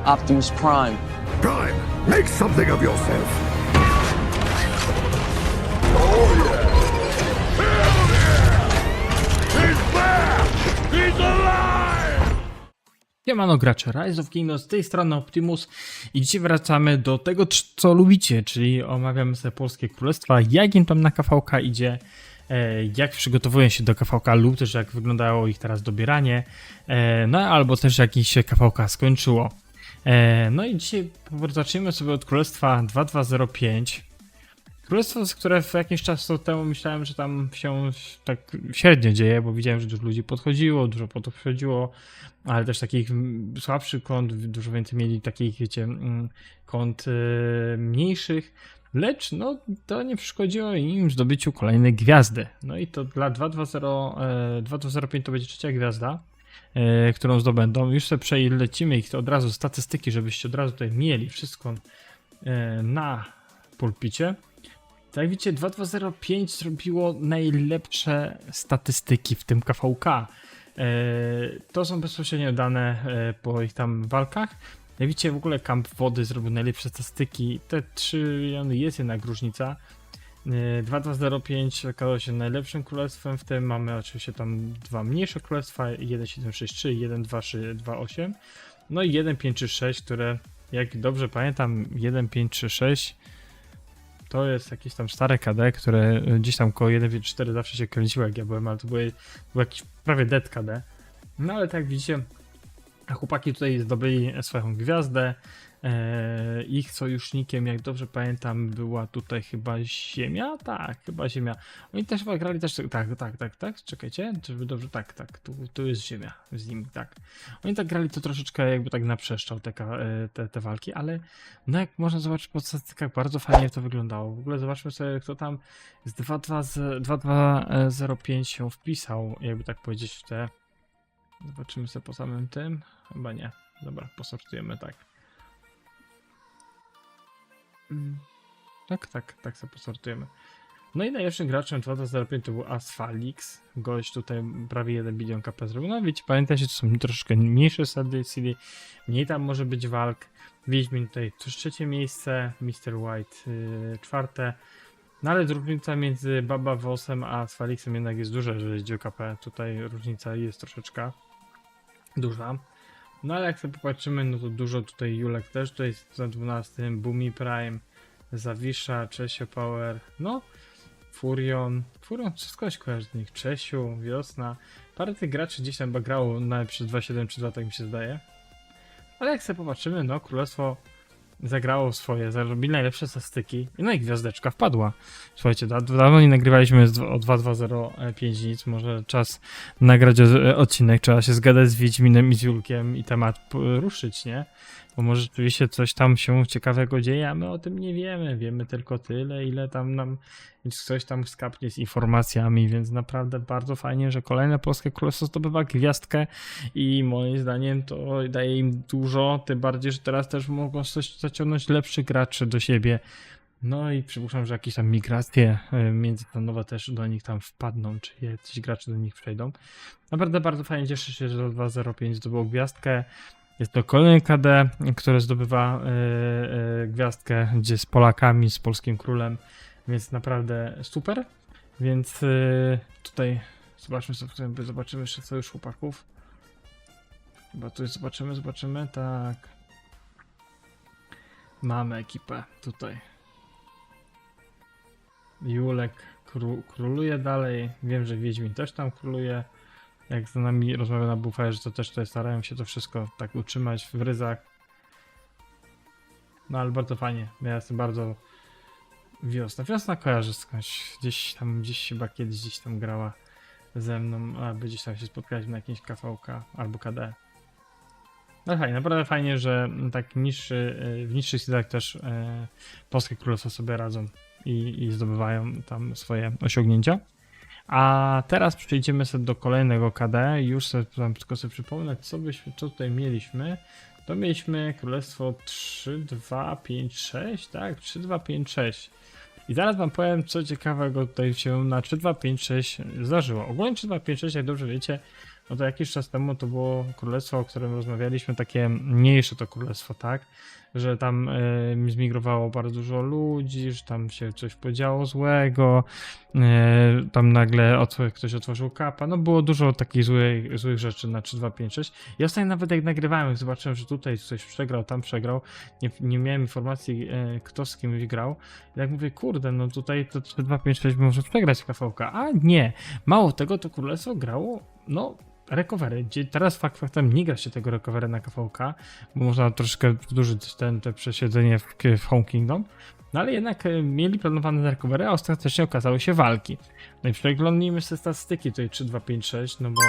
Optimus Prime. Prime, make something of yourself. Siemano gracze, Rise of Kingdoms, z tej strony Optimus i dzisiaj wracamy do tego, co lubicie, czyli omawiamy sobie Polskie Królestwa, jak im tam na KVK idzie, jak przygotowują się do KVK lub też jak wyglądało ich teraz dobieranie, no albo też jak ich się KVK skończyło. No i dzisiaj zacznijmy sobie od Królestwa 2205. Królestwo, które w jakiś czas temu myślałem, że tam się tak średnio dzieje, bo widziałem, że dużo ludzi podchodziło, dużo podchodziło, ale też takich słabszych kont, dużo więcej mieli takich, wiecie, kont mniejszych, lecz no to nie przeszkodziło im w zdobyciu kolejnej gwiazdy. No i to dla 2205 to będzie trzecia gwiazda, którą zdobędą. Już sobie przelecimy ich od razu statystyki, żebyście od razu tutaj mieli wszystko na pulpicie. Tak jak widzicie, 2205 zrobiło najlepsze statystyki w tym KVK. To są bezpośrednio dane po ich tam walkach. Jak widzicie, w ogóle Kamp Wody zrobił najlepsze statystyki. Te 3 miliony jest jednak różnica. 2205 okazał się najlepszym królestwem. W tym mamy oczywiście tam dwa mniejsze królestwa, 1763 i 12328. No i 1536, które, jak dobrze pamiętam, 1536 to jest jakieś tam stare KD, które gdzieś tam koło 1.4 zawsze się kręciło, jak ja byłem, ale to był jakiś prawie dead KD. No ale tak jak widzicie, chłopaki tutaj zdobyli swoją gwiazdę. Ich sojusznikiem, jak dobrze pamiętam, była tutaj chyba Ziemia? Tak, chyba Ziemia. Oni też chyba grali też, tak, czekajcie, żeby dobrze, tak, tu jest Ziemia z nimi, tak. Oni tak grali to troszeczkę jakby tak naprzeszczał te walki, ale no jak można zobaczyć po statystykach, bardzo fajnie to wyglądało. W ogóle zobaczmy sobie, kto tam z 2205 się wpisał, jakby tak powiedzieć w te... Zobaczymy sobie po samym tym, chyba nie. Dobra, posortujemy tak. Tak sobie posortujemy. No i najlepszym graczem 2205 to był Asfalix. Gość tutaj prawie 1 bilion KP zrobił. No wiecie, pamiętajcie, to są troszeczkę mniejsze CD, mniej tam może być walk. Wiedźmin tutaj trzecie miejsce, Mr. White czwarte. No ale różnica między Baba Wossem a Asfalixem jednak jest duża, jeżeli chodzi o KP. Tutaj różnica jest troszeczkę duża. No ale jak sobie popatrzymy, no to dużo tutaj Julek też, tutaj jest na 12, Boomy Prime, Zawisza, Czesio Power, no Furion, wszystko się kojarzy z nich, Czesiu, Wiosna, parę tych graczy gdzieś tam grało nawet przez 2.7 czy 2, tak mi się zdaje. Ale jak sobie popatrzymy, no Królestwo zagrało swoje, zarobili najlepsze statystyki, no i gwiazdeczka wpadła. Słuchajcie, dawno nie nagrywaliśmy o 2205 nic, może czas nagrać odcinek, trzeba się zgadać z Wiedźminem i z Julkiem i temat ruszyć, nie? Bo może rzeczywiście coś tam się ciekawego dzieje, a my o tym nie wiemy, wiemy tylko tyle, ile tam nam coś tam skapnie z informacjami, więc naprawdę bardzo fajnie, że kolejne Polskie Królestwo zdobywa gwiazdkę i moim zdaniem to daje im dużo, tym bardziej, że teraz też mogą coś zaciągnąć lepszych graczy do siebie. No i przypuszczam, że jakieś tam migracje międzyplanowe też do nich tam wpadną, czy jacyś gracze do nich przejdą. Naprawdę bardzo fajnie, cieszę się, że 2205 zdobyło gwiazdkę. Jest to kolejny KD, który zdobywa gwiazdkę, gdzie z Polakami, z polskim królem, więc naprawdę super. Więc tutaj zobaczymy jeszcze sojusz chłopaków. Chyba tu zobaczymy, tak. Mamy ekipę tutaj. Julek króluje dalej, wiem, że Wiedźmin też tam króluje. Jak z nami rozmawia na buferze, to też tutaj starają się to wszystko tak utrzymać w ryzach. No ale bardzo fajnie. Ja jestem bardzo... Wiosna kojarzy skądś. Gdzieś chyba kiedyś gdzieś tam grała ze mną, albo gdzieś tam się spotkaliśmy na jakimś KVK albo KD. No fajnie, naprawdę fajnie, że tak w niższych seedach też Polskie Królestwa sobie radzą i zdobywają tam swoje osiągnięcia. A teraz przejdziemy sobie do kolejnego KD. Już sobie, tylko sobie przypomnę, co tutaj mieliśmy. To mieliśmy Królestwo 3256, tak? 3256. I zaraz wam powiem, co ciekawego tutaj się na 3256 zdarzyło. Ogólnie 3256, jak dobrze wiecie, no to jakiś czas temu to było królestwo, o którym rozmawialiśmy, takie mniejsze to królestwo, tak? Że tam zmigrowało bardzo dużo ludzi, że tam się coś podziało złego, tam nagle ktoś otworzył kapa, no było dużo takich złych rzeczy na 3-2-5-6. Ja ostatnio nawet jak nagrywałem, jak zobaczyłem, że tutaj coś przegrał, tam przegrał, nie miałem informacji, kto z kim grał. Jak mówię, kurde, no tutaj to 3-2-5-6 może przegrać KVK, a nie. Mało tego, to królestwo grało, no, recovery, gdzie teraz faktem nie gra się tego recovery na KVK, bo można troszkę wydłużyć te przesiedzenie w Home Kingdom, no ale jednak mieli planowane recovery, a ostatecznie okazały się walki. No i przeglądnijmy sobie statystyki tutaj 3-2-5-6, no bo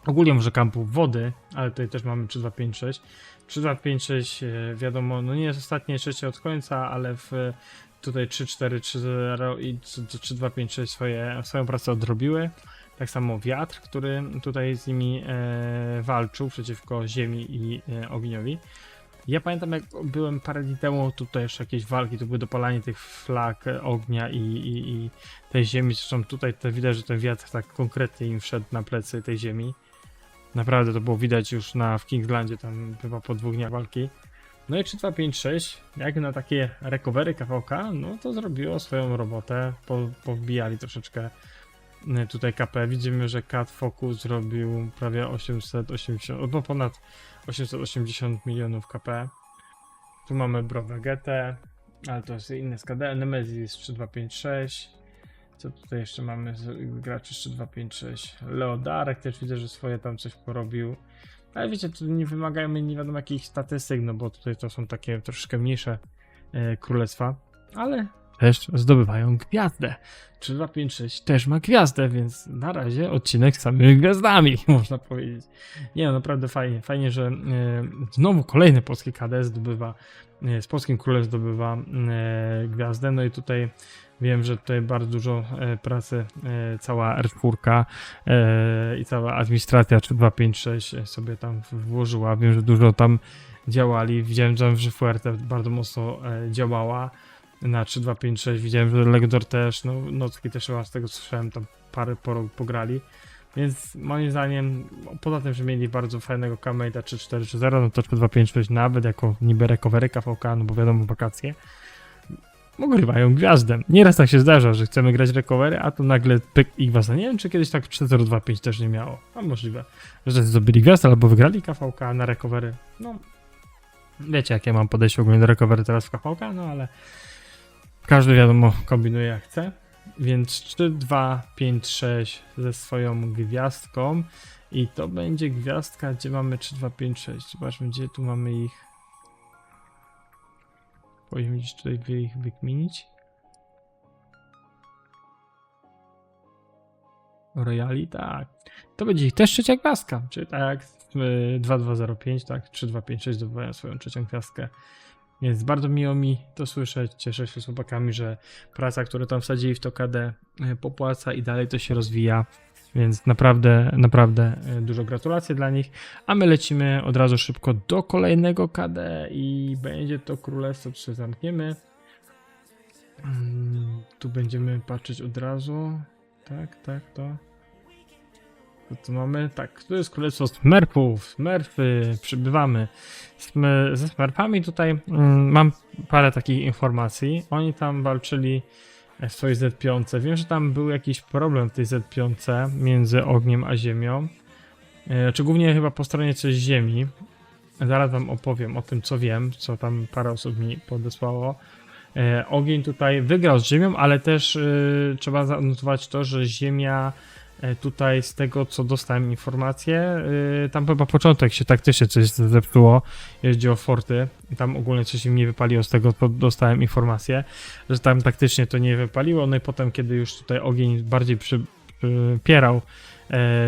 ogólnie może kampów wody, ale tutaj też mamy 3-2-5-6. 3-2-5-6 wiadomo, no nie jest ostatnie trzecie od końca, ale tutaj 3-4-3-0 i 3-2-5-6 swoją pracę odrobiły. Tak samo wiatr, który tutaj z nimi walczył przeciwko ziemi i ogniowi. Ja pamiętam, jak byłem parę dni temu, tutaj jeszcze jakieś walki, to były dopalanie tych flag ognia i tej ziemi. Zresztą tutaj to widać, że ten wiatr tak konkretnie im wszedł na plecy tej ziemi. Naprawdę to było widać już w Kingslandzie, tam chyba po 2 dniach walki. No i 3-2-5-6, jak na takie recovery KVK, no to zrobiło swoją robotę, powbijali troszeczkę tutaj KP. Widzimy, że Cat Focus zrobił prawie 880, no ponad 880 milionów KP. Tu mamy Brovegetę, ale to jest inny skala. Nemesis 3-2-5-6. Co tutaj jeszcze mamy z graczy 3-2-5-6? Leodarek też widzę, że swoje tam coś porobił. Ale wiecie, tu nie wymagajmy nie wiadomo jakich statystyk, no bo tutaj to są takie troszeczkę mniejsze królestwa, ale też zdobywają gwiazdę. 3-2-5-6 też ma gwiazdę, więc na razie odcinek z samymi gwiazdami, można powiedzieć. Nie no, naprawdę fajnie. Fajnie, że znowu kolejny polski KD zdobywa, z polskim królem zdobywa gwiazdę. No i tutaj wiem, że tutaj bardzo dużo pracy cała R4 i cała administracja 3-2-5-6 sobie tam włożyła. Wiem, że dużo tam działali. Widziałem, że Fuerte bardzo mocno działała na 3-2-5-6. Widziałem, że Legdor też, no Nocki też chyba z tego co słyszałem, tam parę pograli. Więc moim zdaniem, poza tym, że mieli bardzo fajnego Kamate'a 3-4-3-0, no to 3-2-5-6 nawet jako niby recovery KVK, no bo wiadomo, wakacje, ogrywają gwiazdę. Nieraz tak się zdarza, że chcemy grać recovery, a tu nagle pyk i gwiazda. Nie wiem, czy kiedyś tak 3-0-2-5 też nie miało. A możliwe, że zdobyli gwiazdę albo wygrali KVK na recovery. No, wiecie, jakie mam podejście ogólnie do recovery teraz w KVK, no ale każdy wiadomo kombinuje jak chce. Więc 3-2-5-6 ze swoją gwiazdką i to będzie gwiazdka, gdzie mamy 3-2-5-6. Zobaczmy, gdzie tu mamy ich. Powinniśmy gdzieś tutaj ich wykminić. Royali, tak. To będzie ich też trzecia gwiazdka, czyli tak jak 2-2-0-5, tak, 3-2-5-6 zdobywają swoją trzecią gwiazdkę. Więc bardzo miło mi to słyszeć, cieszę się z chłopakami, że praca, którą tam wsadzili w to KD popłaca i dalej to się rozwija, więc naprawdę dużo gratulacji dla nich, a my lecimy od razu szybko do kolejnego KD i będzie to królestwo, czy zamkniemy. Tu będziemy patrzeć od razu, tak, to. Co mamy? Tak, tu jest królestwo Smurfów. Smurfy, przybywamy. Ze Smurfami tutaj mam parę takich informacji. Oni tam walczyli w swojej Z5. Wiem, że tam był jakiś problem w tej Z5 między ogniem a ziemią. Czy głównie chyba po stronie coś ziemi. Zaraz wam opowiem o tym, co wiem, co tam parę osób mi podesłało. Ogień tutaj wygrał z ziemią, ale też trzeba zanotować to, że ziemia tutaj z tego co dostałem informację, tam chyba początek się taktycznie coś zepsuło, jeśli chodzi o forty, tam ogólnie coś im nie wypaliło, z tego co dostałem informację, że tam taktycznie to nie wypaliło, no i potem kiedy już tutaj ogień bardziej przypierał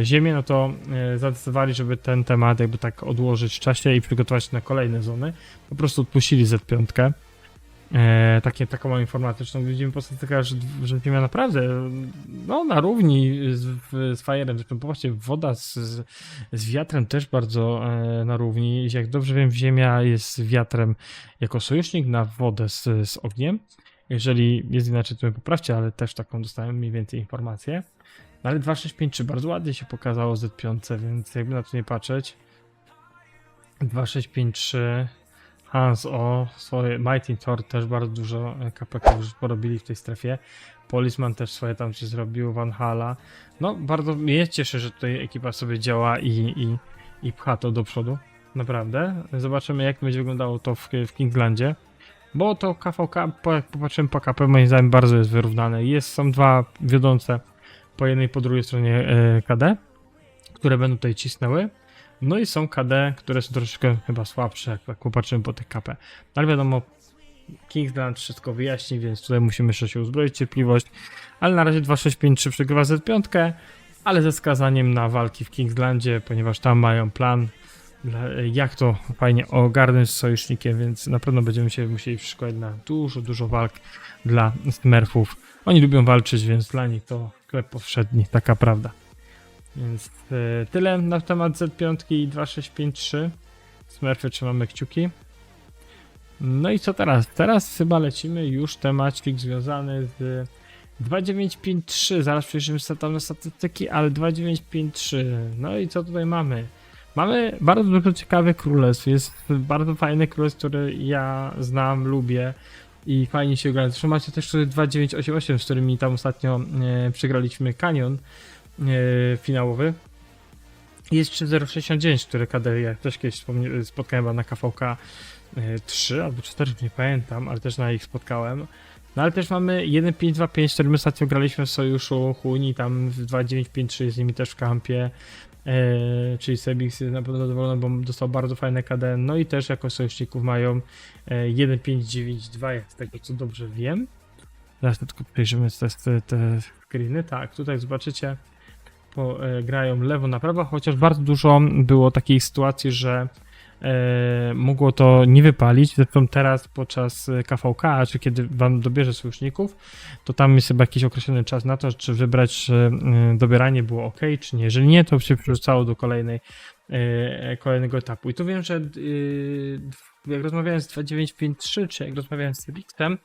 ziemię, no to zadecydowali, żeby ten temat jakby tak odłożyć w czasie i przygotować na kolejne zony, po prostu odpuścili Z5. Taką mam informację, zresztą widzimy po statystykach, że ziemia naprawdę no, na równi z Fire'em, zresztą popatrzcie, woda z wiatrem też bardzo na równi. Jak dobrze wiem, ziemia jest wiatrem jako sojusznik na wodę z ogniem. Jeżeli jest inaczej, to mnie poprawcie, ale też taką dostałem mniej więcej informację. No ale 2653 bardzo ładnie się pokazało z Z5, więc jakby na to nie patrzeć. 2653 Hans O, swoje Mighty Thor też bardzo dużo KPK już porobili w tej strefie. Policeman też swoje tam coś zrobił, Van Hala. No bardzo mnie cieszy, że tutaj ekipa sobie działa i pcha to do przodu. Naprawdę. Zobaczymy jak będzie wyglądało to w Kingslandzie. Bo to KVK, jak popatrzymy po KP, moim zdaniem bardzo jest wyrównane. Są dwa wiodące po jednej po drugiej stronie KD, które będą tutaj cisnęły. No i są KD, które są troszeczkę chyba słabsze, jak popatrzymy po tych KP. Ale wiadomo, Kingsland wszystko wyjaśni, więc tutaj musimy jeszcze się uzbroić, cierpliwość. Ale na razie 2653 przegrywa Z5, ale ze skazaniem na walki w Kingslandzie, ponieważ tam mają plan, jak to fajnie ogarnąć z sojusznikiem, więc na pewno będziemy się musieli przeszkolić na dużo walk dla Smurfów. Oni lubią walczyć, więc dla nich to sklep powszedni, taka prawda. Więc tyle na temat Z5 i 2653. Smurfy trzymamy kciuki. No i co teraz? Teraz chyba lecimy już temacik związany z 2953. Zaraz przejrzymy tam na statystyki, ale 2953. No i co tutaj mamy? Mamy bardzo dużo ciekawych królestw. Jest bardzo fajny królestw, który ja znam, lubię i fajnie się gra. Zresztą macie też 2988, z którymi tam ostatnio przegraliśmy Canyon finałowy. Jest 3069, który KD, ja też kiedyś spotkałem chyba na KVK 3 albo 4, nie pamiętam, ale też na ich spotkałem. No ale też mamy 1525, którym ostatnio graliśmy w sojuszu Huni, tam w 2953 z nimi też w kampie. Czyli Sebix jest na pewno zadowolony, bo dostał bardzo fajne KD. No i też jako sojuszników mają 1592, jak z tego co dobrze wiem. Zaraz tylko przejrzymy te screeny. Tak, tutaj zobaczycie, grają lewo na prawo, chociaż bardzo dużo było takiej sytuacji, że mogło to nie wypalić. Zresztą teraz podczas KVK, czy kiedy wam dobierze sojuszników, to tam jest chyba jakiś określony czas na to, czy wybrać, czy dobieranie było ok, czy nie. Jeżeli nie, to się przerzucało do kolejnego etapu. I tu wiem, że jak rozmawiałem z 2953, czy jak rozmawiałem z Sebixem,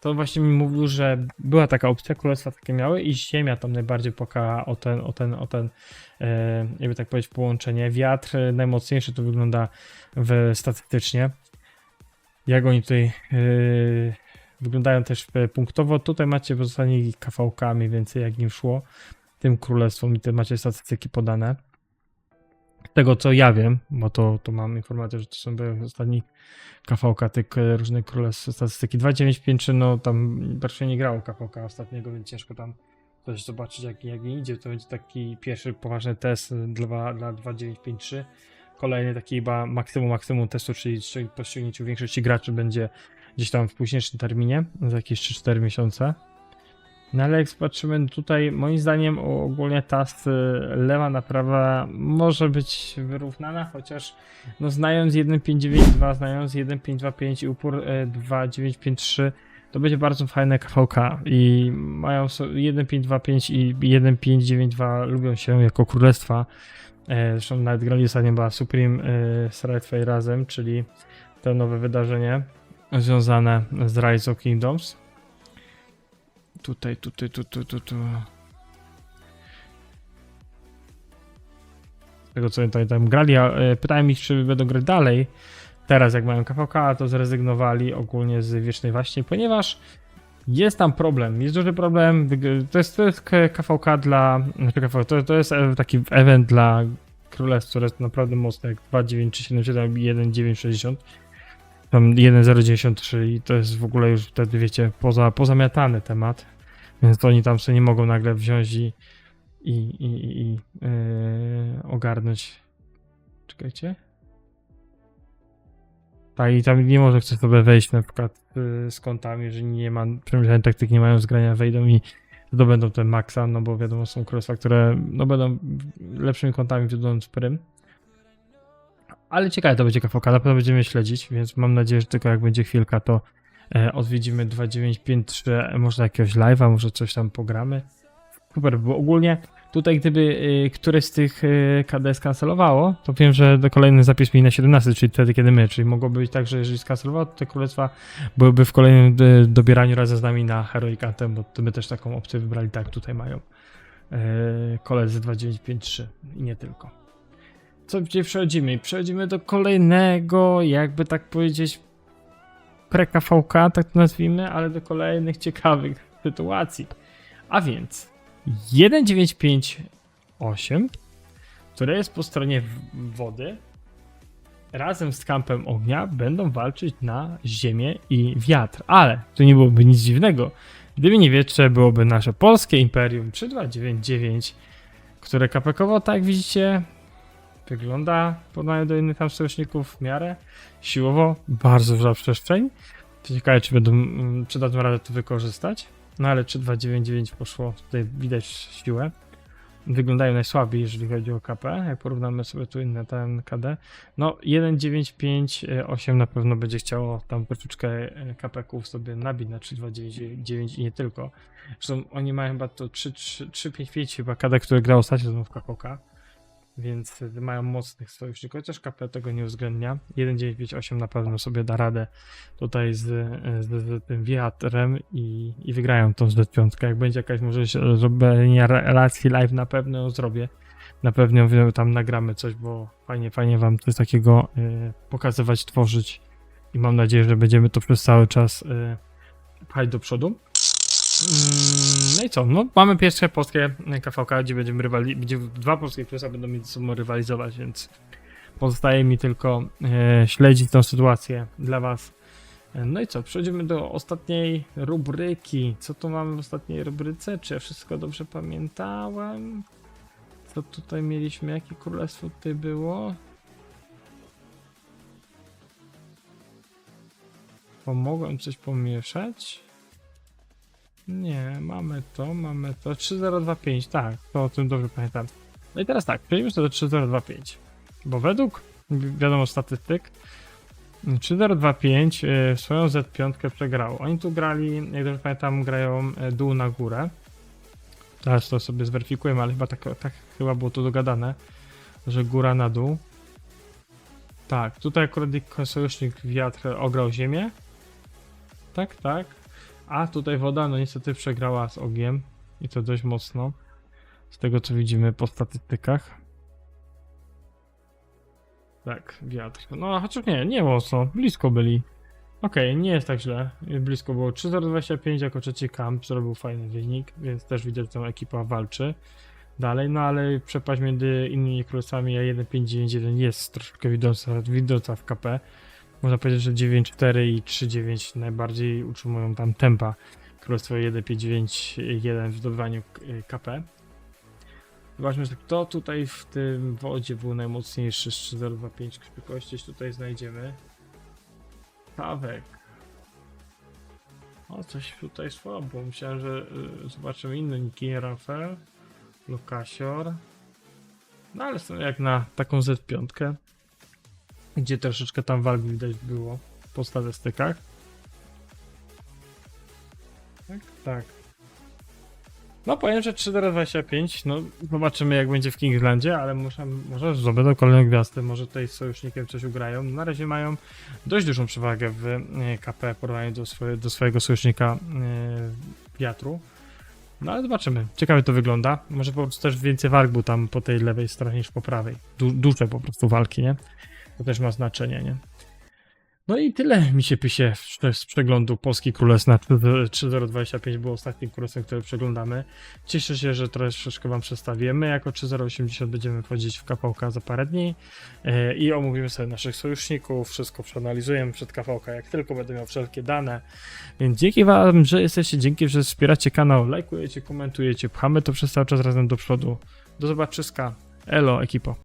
to właśnie mi mówił, że była taka opcja, królestwa takie miały i ziemia tam najbardziej pokała o ten jakby tak powiedzieć, połączenie. Wiatr najmocniejszy to wygląda statystycznie. Jak oni tutaj wyglądają też punktowo. Tutaj macie w ostatnich KVK mniej więcej jak nim szło tym królestwom i te macie statystyki podane. Z tego co ja wiem, bo to mam informację, że to są ostatni KVK tych różnych królestw statystyki. 2953, no tam raczej nie grało KVK ostatniego, więc ciężko tam coś zobaczyć jak nie idzie. To będzie taki pierwszy poważny test dla 2953. Kolejny taki chyba maksimum testu, czyli po ściągnięciu większości graczy będzie gdzieś tam w późniejszym terminie, za jakieś 3-4 miesiące. No ale jak patrzymy tutaj, moim zdaniem ogólnie task lewa na prawa może być wyrównana, chociaż no znając 1592, znając 1525 i upór 2953, to będzie bardzo fajne KVK i mają 1525 i 1592 lubią się jako królestwa. Zresztą nawet grali ostatnio była Supreme Stride razem, czyli to nowe wydarzenie związane z Rise of Kingdoms. Tutaj. Z tego co oni tam grali, pytałem ich, czy będą grać dalej. Teraz jak mają KVK, to zrezygnowali ogólnie z Wiecznej Waści, ponieważ jest tam problem, jest duży problem. To jest KVK dla... To jest taki event dla królestw, które jest naprawdę mocne, jak 29377 i 1960. Tam 1093 i to jest w ogóle już wtedy, wiecie, pozamiatany temat. Więc oni tam sobie nie mogą nagle wziąć i ogarnąć. Czekajcie. Tak, i tam nie może chce sobie wejść na przykład z kontami, jeżeli nie ma, przemyślane taktyki nie mają zgrania, wejdą i zdobędą ten maksa, no bo wiadomo, są królestwa, które no będą lepszymi kontami wiodąc prym. Ale ciekawe to będzie KVK, na pewno będziemy śledzić, więc mam nadzieję, że tylko jak będzie chwilka, to odwiedzimy 2953, może jakiegoś live'a, może coś tam pogramy. Super, bo ogólnie tutaj gdyby któreś z tych KD skancelowało, to wiem, że kolejny zapis mieli na 17, czyli wtedy kiedy my, czyli mogłoby być tak, że jeżeli skancelowało, to te królestwa byłyby w kolejnym dobieraniu razem z nami na Heroic Anthem, bo my też taką opcję wybrali, tak tutaj mają. koledzy 2953 i nie tylko. Co gdzie przechodzimy? Przechodzimy do kolejnego, jakby tak powiedzieć, pre-KVK, tak to nazwijmy, ale do kolejnych ciekawych sytuacji. A więc 1958, które jest po stronie wody, razem z kampem ognia będą walczyć na ziemię i wiatr. Ale to nie byłoby nic dziwnego, gdyby nie wietrze, byłoby nasze polskie Imperium 3299, które kapekowo, tak jak widzicie, wygląda w porównaniu do innych tam sojuszników w miarę siłowo bardzo duża przestrzeń. To ciekawe, czy dadzą radę to wykorzystać. No ale 3299 poszło, tutaj widać siłę. Wyglądają najsłabiej, jeżeli chodzi o KP, jak porównamy sobie tu inne ten KD. No 1958 na pewno będzie chciało tam troszeczkę KP-ków sobie nabić na 3299 i nie tylko. Zresztą oni mają chyba to 355 chyba KD, które grał ostatnio w KVK. Więc mają mocnych sojuszników, chociaż KP tego nie uwzględnia. 1958 na pewno sobie da radę tutaj z tym wiatrem i wygrają tą Z5. Jak będzie jakaś możliwość zrobienia relacji live, na pewno ją zrobię. Na pewno tam nagramy coś, bo fajnie wam coś takiego pokazywać, tworzyć. I mam nadzieję, że będziemy to przez cały czas pchać do przodu. No i co? No, mamy pierwsze polskie KVK, gdzie gdzie dwa polskie klusa będą między sobą rywalizować, więc pozostaje mi tylko śledzić tę sytuację dla was. No i co? Przechodzimy do ostatniej rubryki. Co tu mamy w ostatniej rubryce? Czy ja wszystko dobrze pamiętałem? Co tutaj mieliśmy? Jakie królestwo tutaj było? Pomogłem coś pomieszać? Nie, mamy to. 3025, tak, to o tym dobrze pamiętam. No i teraz tak, przejdźmy sobie do 3025. Bo według, wiadomo, statystyk, 3025 swoją Z5 przegrał. Oni tu grali, jak dobrze pamiętam, grają dół na górę. Teraz to sobie zweryfikujemy, ale chyba tak chyba było to dogadane, że góra na dół. Tak, tutaj akurat sojusznik wiatr ograł ziemię. Tak. A tutaj woda, no niestety przegrała z ogniem i to dość mocno, z tego co widzimy po statystykach. Tak, wiatr. No chociaż nie mocno, blisko byli. Okej, nie jest tak źle, blisko było. 3025 jako trzeci kamp zrobił fajny wynik, więc też widać, że ta ekipa walczy dalej, no ale przepaść między innymi królestwami a 1591 jest troszeczkę widząca w KP. Można powiedzieć, że 9.4 i 3.9 najbardziej utrzymują tam tempa królestwo 1.591 w zdobywaniu KP. Zobaczmy, że kto tutaj w tym wodzie był najmocniejszy z 3025 szybkości. Tutaj znajdziemy Tawek. O, coś tutaj słabo. Myślałem, że zobaczymy inne niki. Rafael, Lukasior. No ale są jak na taką Z5, gdzie troszeczkę tam walk widać było po statystykach. Tak. No powiem, że 3.25, no zobaczymy jak będzie w Kingslandzie, ale może zdobędą kolejne gwiazdy, może tutaj z sojusznikiem coś ugrają. Na razie mają dość dużą przewagę w KP w porównaniu do swojego sojusznika wiatru. No ale zobaczymy, ciekawie to wygląda. Może po prostu też więcej walk był tam po tej lewej stronie niż po prawej. Duże po prostu walki, nie? To też ma znaczenie, nie? No i tyle mi się pisze z przeglądu Polski Królestw na 3025 było ostatnim królestwem, które przeglądamy. Cieszę się, że troszeczkę wam przedstawię. My jako 3080 będziemy wchodzić w KVK za parę dni i omówimy sobie naszych sojuszników, wszystko przeanalizujemy przed KVK, jak tylko będę miał wszelkie dane. Więc dzięki wam, że jesteście, dzięki, że wspieracie kanał, lajkujecie, komentujecie, pchamy to przez cały czas razem do przodu. Do zobaczyska. Elo, ekipo.